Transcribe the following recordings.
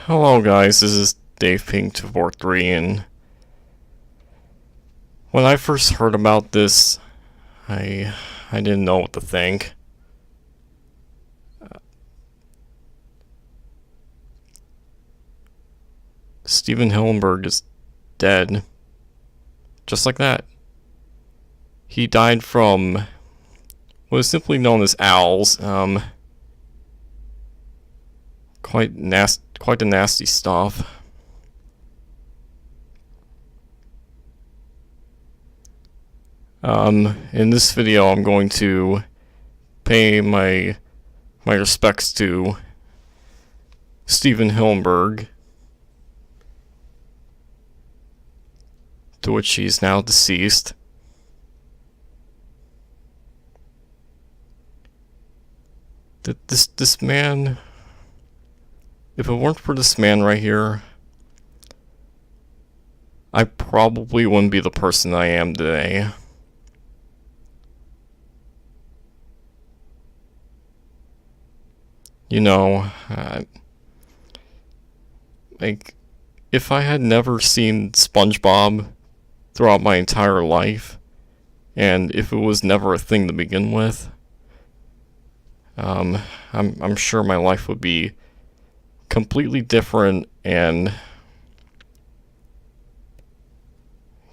Hello guys, this is daveping243, and when I first heard about this, I didn't know what to think. Stephen Hillenburg is dead. Just like that. He died from what is simply known as owls. Quite the nasty stuff. In this video, I'm going to pay my respects to Stephen Hillenburg, to which he's now deceased. This man, if it weren't for this man right here, I probably wouldn't be the person I am today. You know, like, if I had never seen SpongeBob throughout my entire life, and if it was never a thing to begin with, I'm sure my life would be completely different, and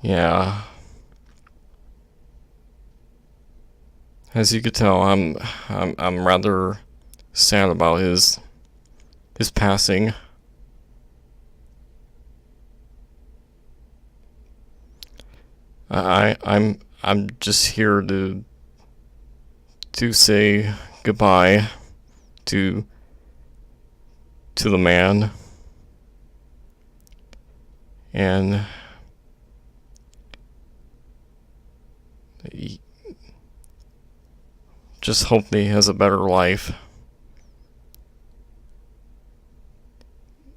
yeah, as you could tell, I'm rather sad about his passing. I'm just here to say goodbye to the man, and just hope that he has a better life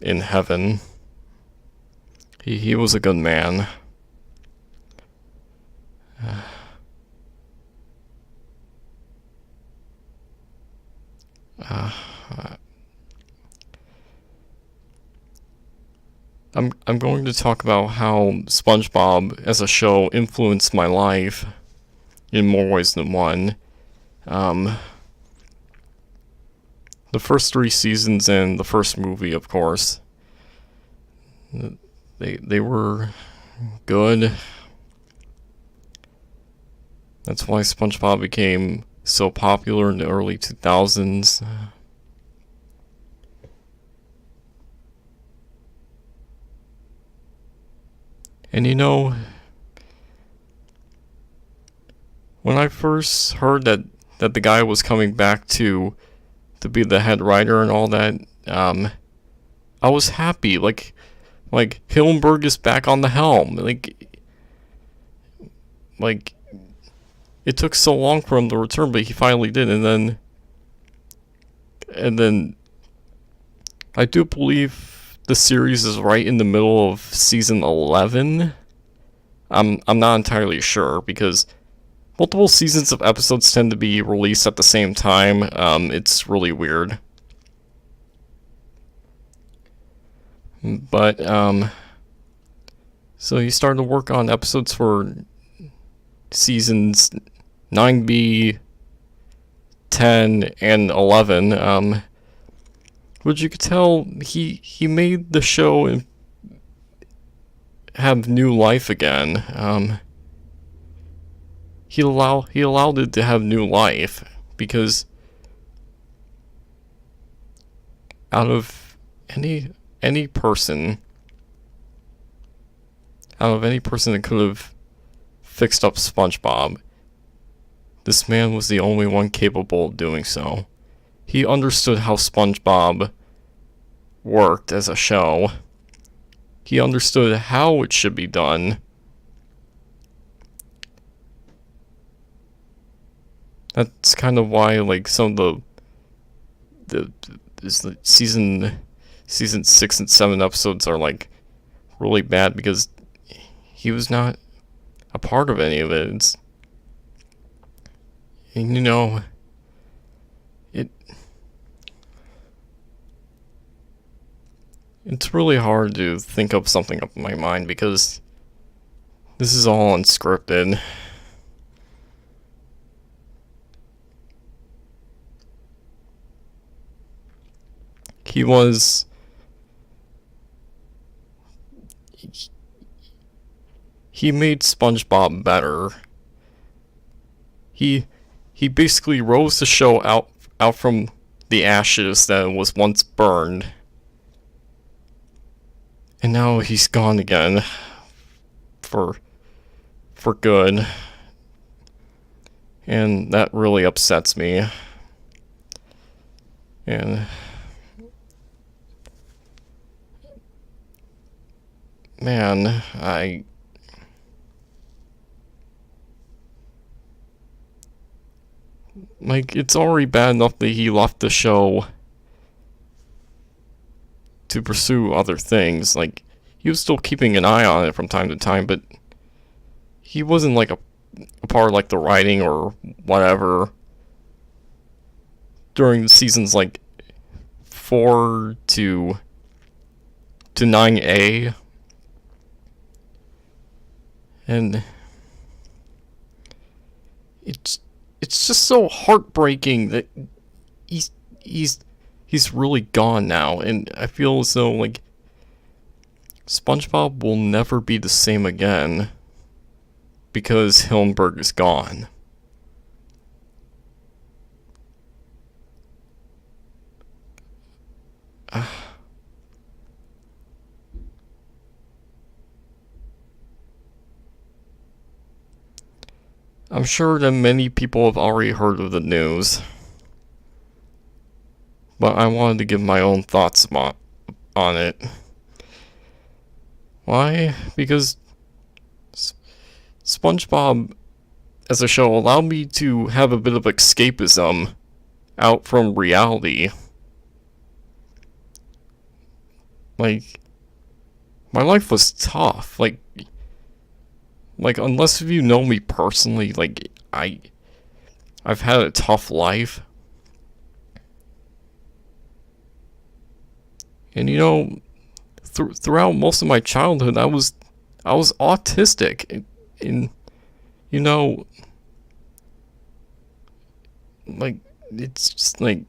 in heaven. He was a good man. I'm going to talk about how SpongeBob as a show influenced my life in more ways than one. The first 3 seasons and the first movie, of course, they were good. That's why SpongeBob became so popular in the early 2000s. And you know, when I first heard that the guy was coming back to be the head writer and all that, I was happy. Like Hillenburg is back on the helm. Like it took so long for him to return, but he finally did. And then I do believe the series is right in the middle of season 11. I'm not entirely sure, because multiple seasons of episodes tend to be released at the same time. It's really weird. But, so he started to work on episodes for seasons 9B, 10, and 11. Which you could tell he made the show have new life again. He allowed it to have new life, because out of any person that could have fixed up SpongeBob, this man was the only one capable of doing so. He understood how SpongeBob worked as a show. He understood how it should be done. That's kind of why, like, some of the season 6 and 7 episodes are, like, really bad, because he was not a part of any of it. And you know, It's really hard to think of something up in my mind because this is all unscripted. He was... He made SpongeBob better. He basically rose the show out from the ashes that was once burned. And now he's gone again. For good. And that really upsets me. And man, like, it's already bad enough that he left the show to pursue other things. Like, he was still keeping an eye on it from time to time, but he wasn't like a part of like the writing or whatever during seasons like 4 to 9A. And it's just so heartbreaking that he's really gone now, and I feel as though like SpongeBob will never be the same again because Hillenburg is gone. I'm sure that many people have already heard of the news, but I wanted to give my own thoughts on it. Why? Because SpongeBob as a show allowed me to have a bit of escapism out from reality. Like, my life was tough. Like unless you know me personally, like I've had a tough life. And you know, throughout most of my childhood, I was autistic, and you know, like, it's just like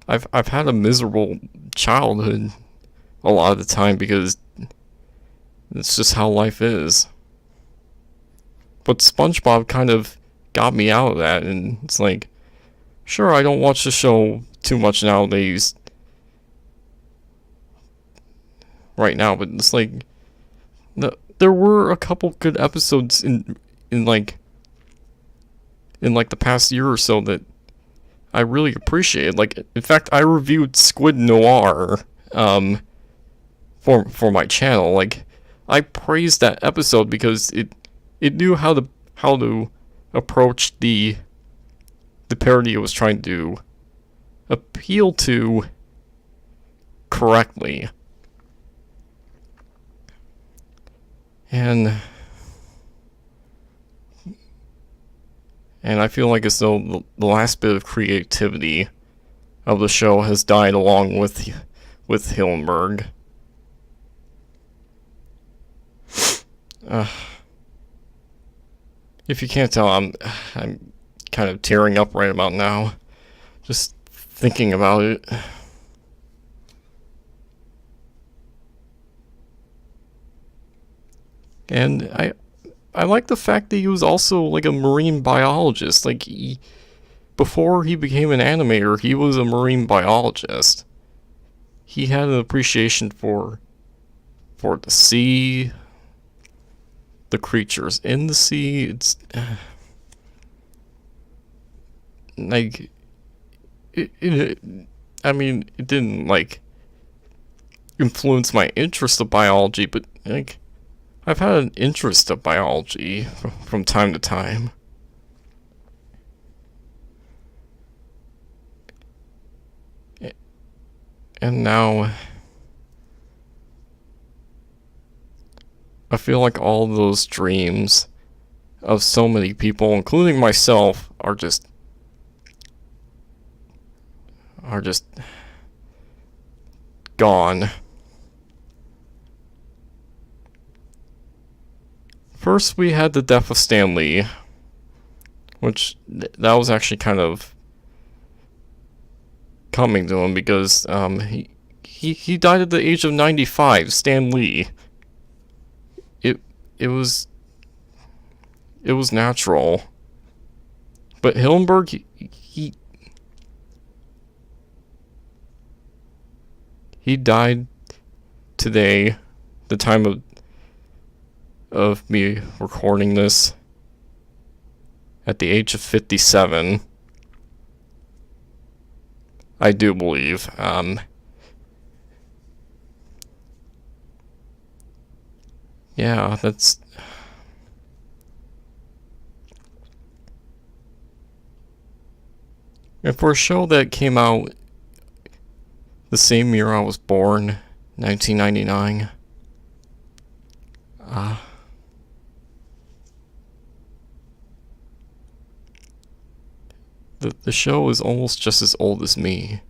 I've had a miserable childhood a lot of the time because it's just how life is. But SpongeBob kind of got me out of that, and it's like, sure, I don't watch the show too much nowadays right now, but it's like there were a couple good episodes in like the past year or so that I really appreciated. Like, in fact, I reviewed Squid Noir for my channel. Like, I praised that episode because it knew how to approach the parody it was trying to appeal to correctly. And I feel like as though the last bit of creativity of the show has died along with Hillenburg. If you can't tell, I'm kind of tearing up right about now, just thinking about it. And I like the fact that he was also like a marine biologist. Like, before he became an animator, he was a marine biologist. He had an appreciation for the sea, the creatures in the sea. It's like I mean, it didn't like influence my interest of biology, but like, I've had an interest of biology from time to time. And now I feel like all those dreams of so many people, including myself, are just gone. First, we had the death of Stan Lee, which that was actually kind of coming to him because he died at the age of 95. Stan Lee. It was natural. But Hillenburg, he died today, the time of me recording this, at the age of 57. I do believe. Yeah, that's... And for a show that came out the same year I was born, 1999, the show is almost just as old as me.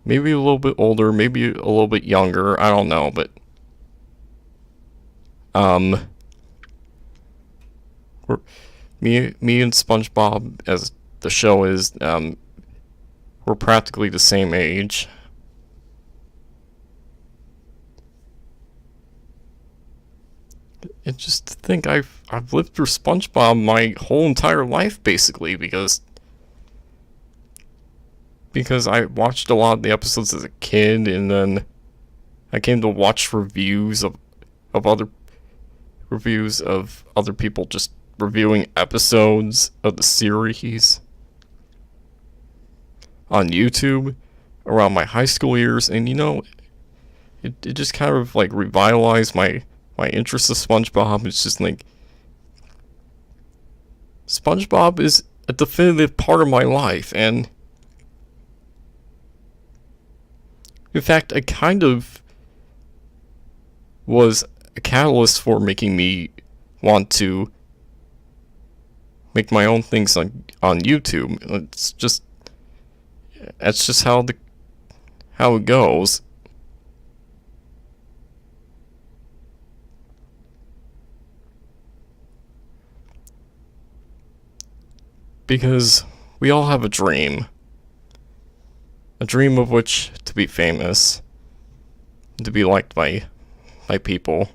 Maybe a little bit older, maybe a little bit younger, I don't know, but me and SpongeBob, as the show is, we're practically the same age. And just to think I've lived through SpongeBob my whole entire life, basically, because I watched a lot of the episodes as a kid, and then I came to watch reviews of other people just reviewing episodes of the series on YouTube around my high school years, and it just kind of like revitalized my interest of SpongeBob. It's just like SpongeBob is a definitive part of my life, and in fact, it kind of was a catalyst for making me want to make my own things on YouTube. That's just how it goes. Because we all have a dream of which to be famous, to be liked by people,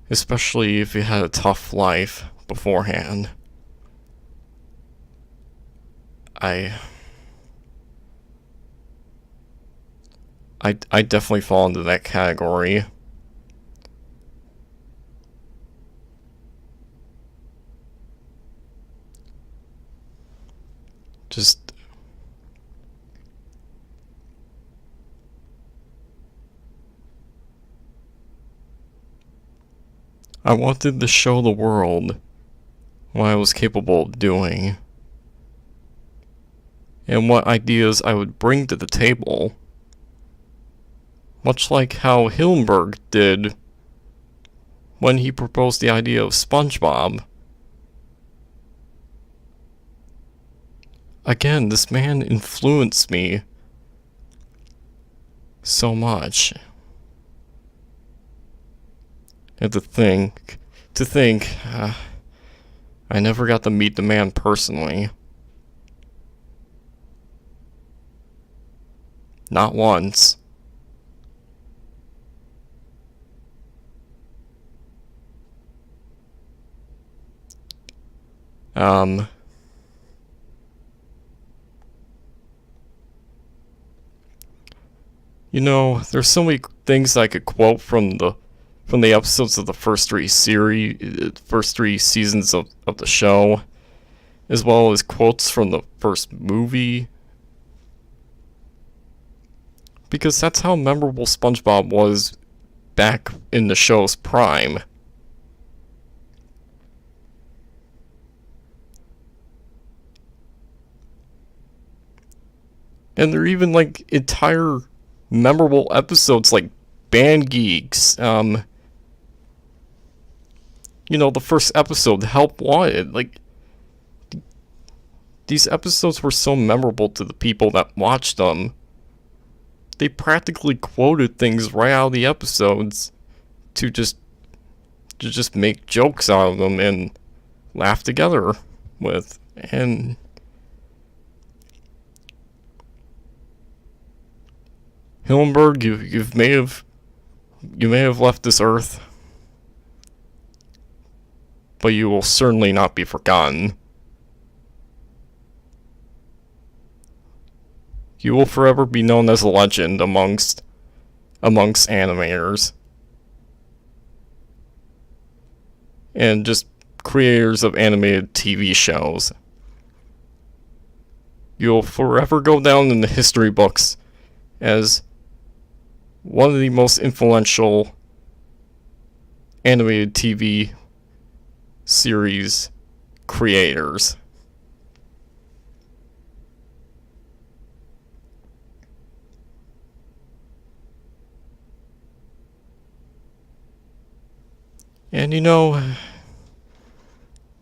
especially if you had a tough life beforehand. I definitely fall into that category. Just I wanted to show the world what I was capable of doing and what ideas I would bring to the table, much like how Hillenburg did when he proposed the idea of SpongeBob. Again, this man influenced me so much. And to think, I never got to meet the man personally. Not once. There's so many things I could quote from the episodes of the first three seasons of the show, as well as quotes from the first movie, because that's how memorable SpongeBob was back in the show's prime. And there are even like entire memorable episodes like Band Geeks, the first episode, Help Wanted. Like, these episodes were so memorable to the people that watched them. They practically quoted things right out of the episodes to just make jokes out of them and laugh together with. And Hillenburg, you may have left this earth, but you will certainly not be forgotten. You will forever be known as a legend amongst animators and just creators of animated TV shows. You'll forever go down in the history books as one of the most influential animated TV series creators. And you know,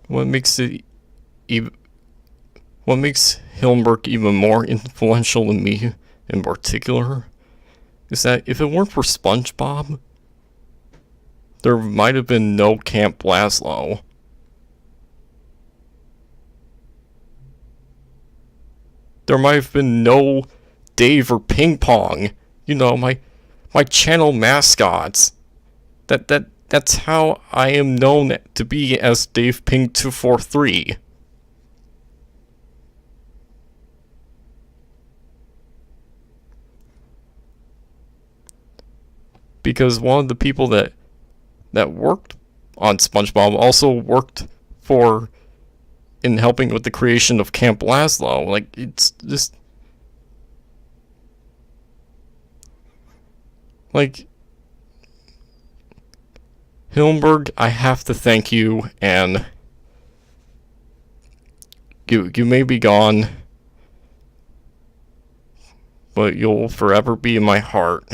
what makes Hillenburg even more influential to me in particular is that if it weren't for SpongeBob, there might have been no Camp Lazlo. There might have been no Dave or Ping Pong. You know, my channel mascots. That's how I am known to be as daveping243. Because one of the people that worked on SpongeBob also worked in helping with the creation of Camp Lazlo. Like, it's just like, Hillenburg, I have to thank you, and you may be gone, but you'll forever be in my heart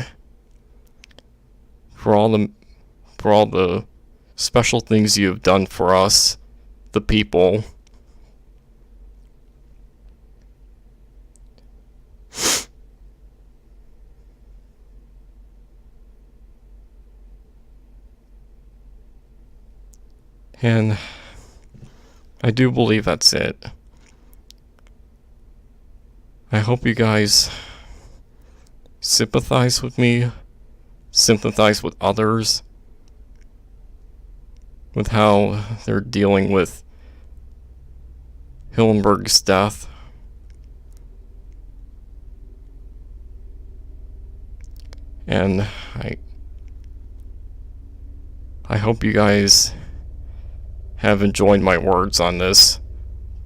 for all the special things you have done for us, the people. And I do believe that's it. I hope you guys sympathize with me, sympathize with others, with how they're dealing with Hillenburg's death. And I hope you guys have enjoyed my words on this.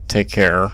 Take care.